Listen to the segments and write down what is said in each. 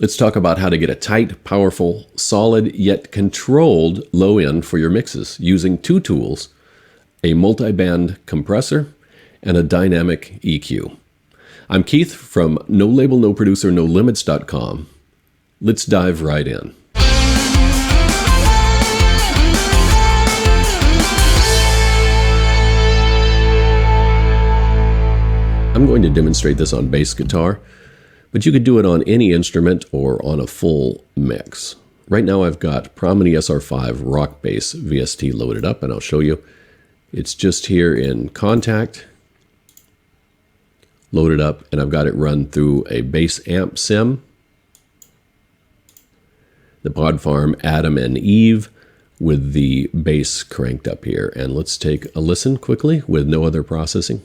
Let's talk about how to get a tight, powerful, solid, yet controlled low end for your mixes using two tools, a multi-band compressor and a dynamic EQ. I'm Keith from No Label, No Producer, No Limits.com. Let's dive right in. I'm going to demonstrate this on bass guitar, but you could do it on any instrument or on a full mix. Right now I've got Promony SR5 Rock Bass VST loaded up, and I'll show you. It's just here in Contact, loaded up, and I've got it run through a bass amp sim, the Pod Farm Adam and Eve with the bass cranked up here. And let's take a listen quickly with no other processing.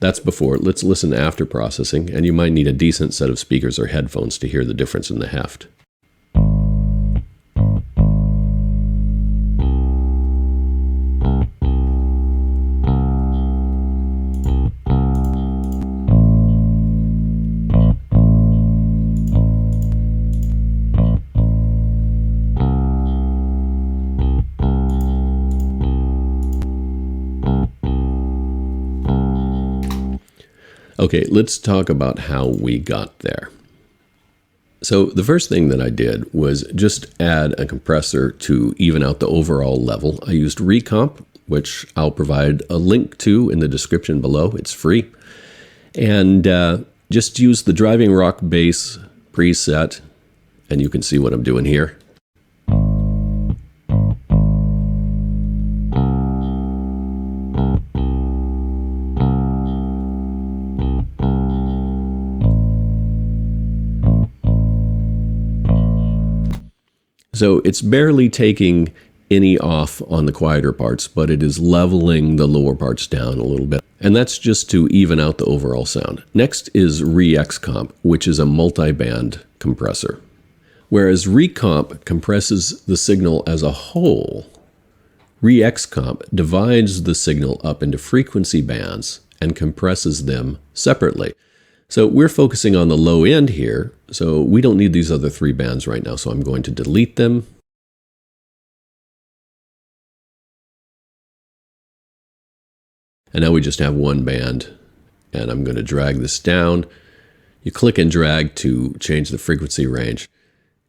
That's before. Let's listen after processing, and you might need a decent set of speakers or headphones to hear the difference in the heft. Okay, let's talk about how we got there. So the first thing that I did was just add a compressor to even out the overall level. I used Recomp, which I'll provide a link to in the description below. It's free. And just use the Driving Rock Bass preset, and you can see what I'm doing here. So it's barely taking any off on the quieter parts, but it is leveling the lower parts down a little bit. And that's just to even out the overall sound. Next is Re-X-Comp, which is a multi-band compressor. Whereas Recomp compresses the signal as a whole, Re-X-Comp divides the signal up into frequency bands and compresses them separately. So we're focusing on the low end here, so we don't need these other three bands right now, so I'm going to delete them. And now we just have one band, and I'm going to drag this down. You click and drag to change the frequency range,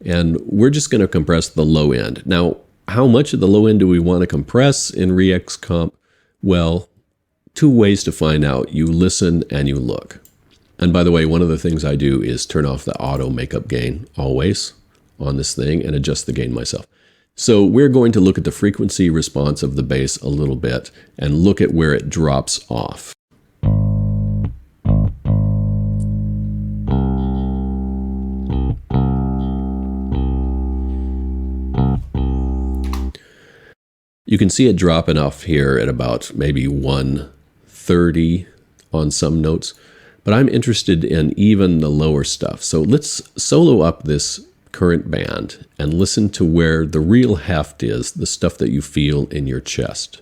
and we're just going to compress the low end. Now, how much of the low end do we want to compress in Re-X-Comp? Well, two ways to find out. You listen and you look. And by the way, one of the things I do is turn off the auto makeup gain always on this thing and adjust the gain myself. So we're going to look at the frequency response of the bass a little bit and look at where it drops off. You can see it dropping off here at about maybe 130 on some notes. But I'm interested in even the lower stuff. So let's solo up this current band and listen to where the real heft is, the stuff that you feel in your chest.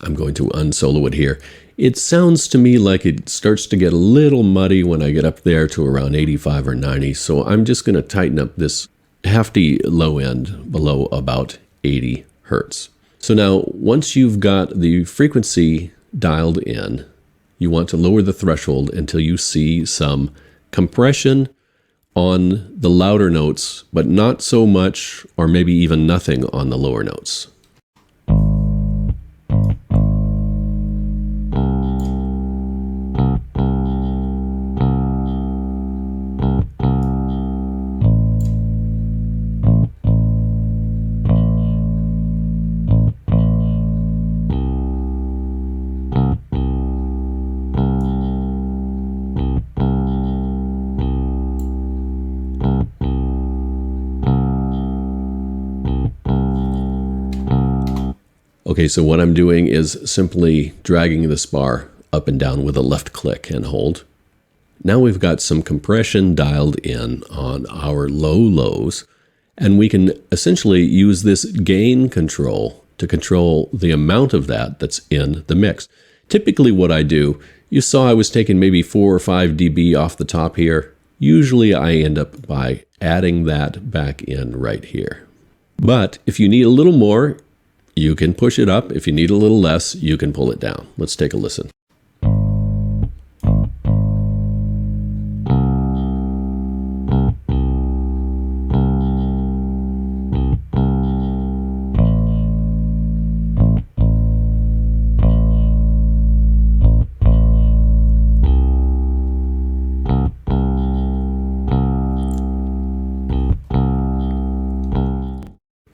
I'm going to unsolo it here. It sounds to me like it starts to get a little muddy when I get up there to around 85 or 90, so I'm just going to tighten up this hefty low end below about 80 hertz. So now, once you've got the frequency dialed in, you want to lower the threshold until you see some compression on the louder notes, but not so much or maybe even nothing on the lower notes. Okay, so what I'm doing is simply dragging this bar up and down with a left click and hold. Now we've got some compression dialed in on our low lows, and we can essentially use this gain control to control the amount of that that's in the mix. Typically what I do, you saw I was taking maybe 4 or 5 dB off the top here. Usually I end up by adding that back in right here. But if you need a little more, you can push it up. If you need a little less, you can pull it down. Let's take a listen.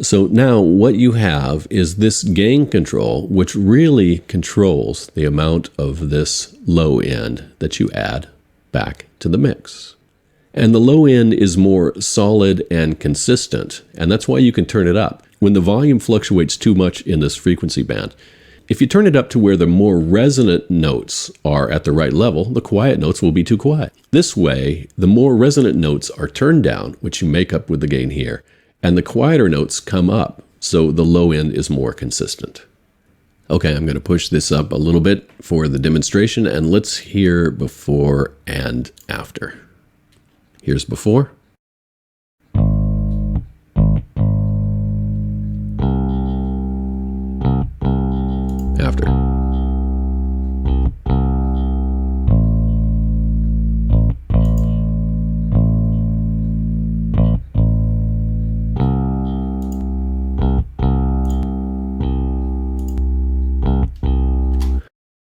So now what you have is this gain control, which really controls the amount of this low end that you add back to the mix. And the low end is more solid and consistent, and that's why you can turn it up. When the volume fluctuates too much in this frequency band, if you turn it up to where the more resonant notes are at the right level, the quiet notes will be too quiet. This way, the more resonant notes are turned down, which you make up with the gain here, and the quieter notes come up, so the low end is more consistent. Okay, I'm going to push this up a little bit for the demonstration, and let's hear before and after. Here's before. After.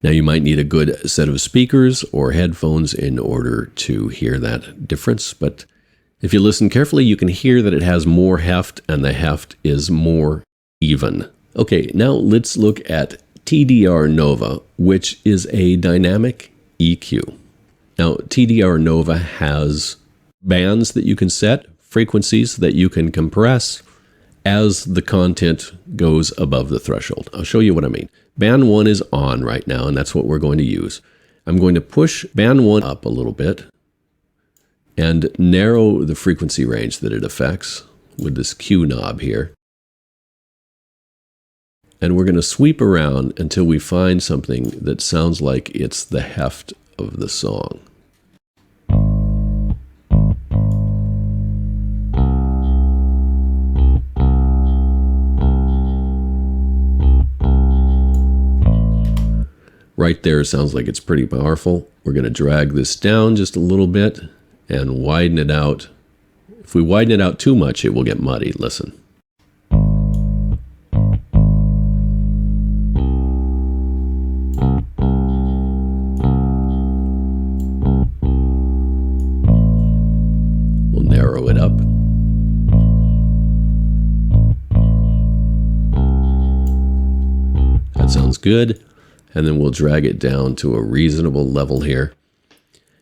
Now you might need a good set of speakers or headphones in order to hear that difference, but if you listen carefully, you can hear that it has more heft and the heft is more even. Okay, now let's look at TDR Nova, which is a dynamic EQ. Now TDR Nova has bands that you can set, frequencies that you can compress as the content goes above the threshold. I'll show you what I mean. Band 1 is on right now, and that's what we're going to use. I'm going to push band 1 up a little bit and narrow the frequency range that it affects with this Q knob here. And we're going to sweep around until we find something that sounds like it's the heft of the song. Right there sounds like it's pretty powerful. We're going to drag this down just a little bit and widen it out. If we widen it out too much, it will get muddy. Listen. We'll narrow it up. That sounds good. And then we'll drag it down to a reasonable level here.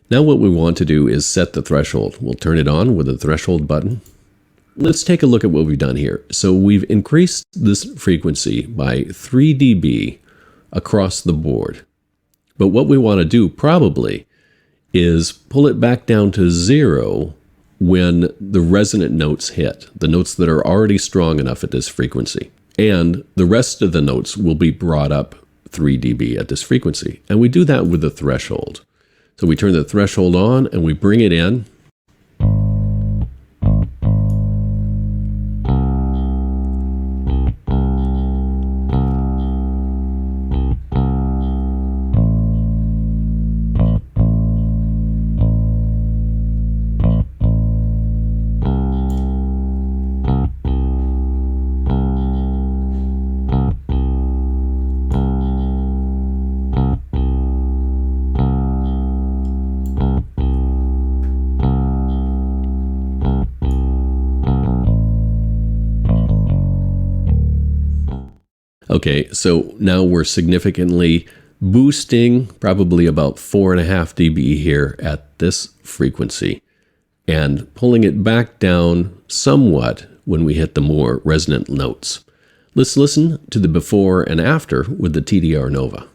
Now what we want to do is set the threshold. We'll turn it on with the threshold button. Let's take a look at what we've done here. So we've increased this frequency by 3 dB across the board. But what we want to do probably is pull it back down to 0 when the resonant notes hit, the notes that are already strong enough at this frequency. And the rest of the notes will be brought up 3 dB at this frequency. And we do that with the threshold. So we turn the threshold on and we bring it in. Okay, so now we're significantly boosting, probably about 4.5 dB here at this frequency, and pulling it back down somewhat when we hit the more resonant notes. Let's listen to the before and after with the TDR Nova.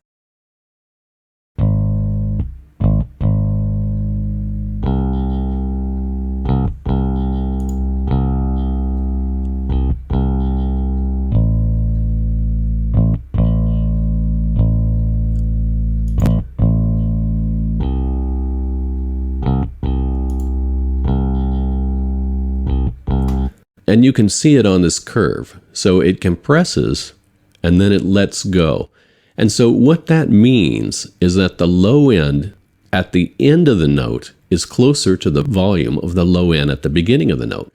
And you can see it on this curve. So it compresses and then it lets go. And so what that means is that the low end at the end of the note is closer to the volume of the low end at the beginning of the note.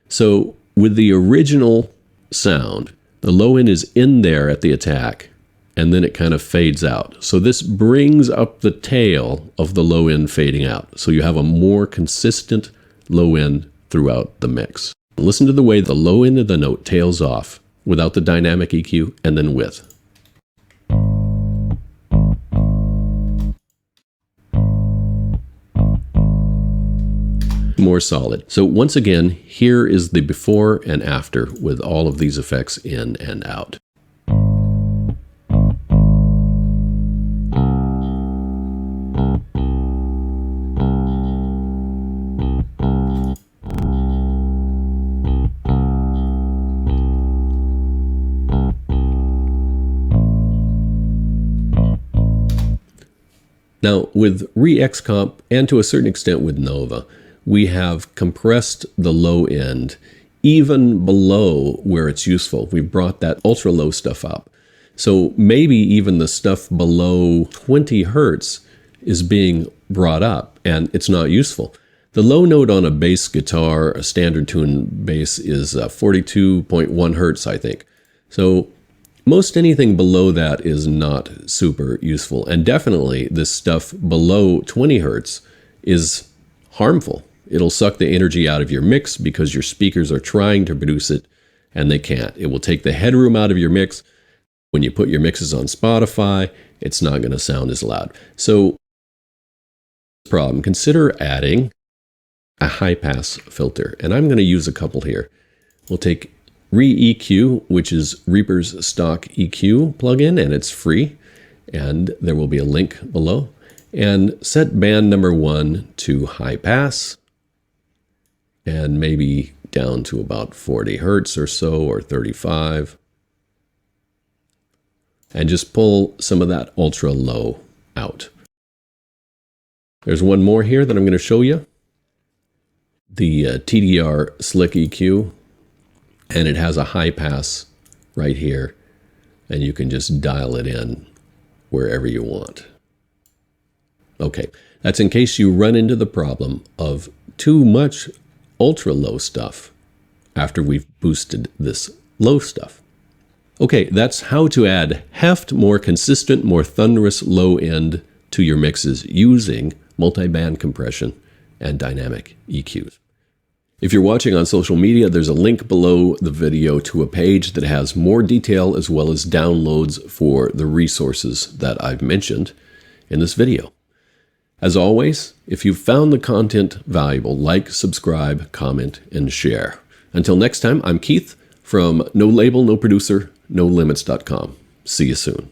So with the original sound, the low end is in there at the attack, and then it kind of fades out. So this brings up the tail of the low end fading out. So you have a more consistent low end throughout the mix. Listen to the way the low end of the note tails off without the dynamic EQ and then with. More solid. So once again, here is the before and after with all of these effects in and out. Now, with Re-XComp, and to a certain extent with Nova, we have compressed the low end even below where it's useful. We've brought that ultra low stuff up. So maybe even the stuff below 20 hertz is being brought up and it's not useful. The low note on a bass guitar, a standard tune bass, is 42.1 hertz, I think. So most anything below that is not super useful. And definitely this stuff below 20 hertz is harmful. It'll suck the energy out of your mix because your speakers are trying to produce it and they can't. It will take the headroom out of your mix. When you put your mixes on Spotify, it's not going to sound as loud. So, problem, consider adding a high-pass filter. And I'm going to use a couple here. We'll take Re-EQ, which is Reaper's stock EQ plugin, and it's free. And there will be a link below. And set band number 1 to high pass, and maybe down to about 40 hertz or so, or 35. And just pull some of that ultra low out. There's one more here that I'm going to show you. The TDR Slick EQ, and it has a high pass right here, and you can just dial it in wherever you want. Okay, that's in case you run into the problem of too much ultra low stuff after we've boosted this low stuff. Okay, that's how to add heft, more consistent, more thunderous low end to your mixes using multi-band compression and dynamic EQs. If you're watching on social media, there's a link below the video to a page that has more detail as well as downloads for the resources that I've mentioned in this video. As always, if you've found the content valuable, like, subscribe, comment, and share. Until next time, I'm Keith from No Label, No Producer, NoLimits.com. See you soon.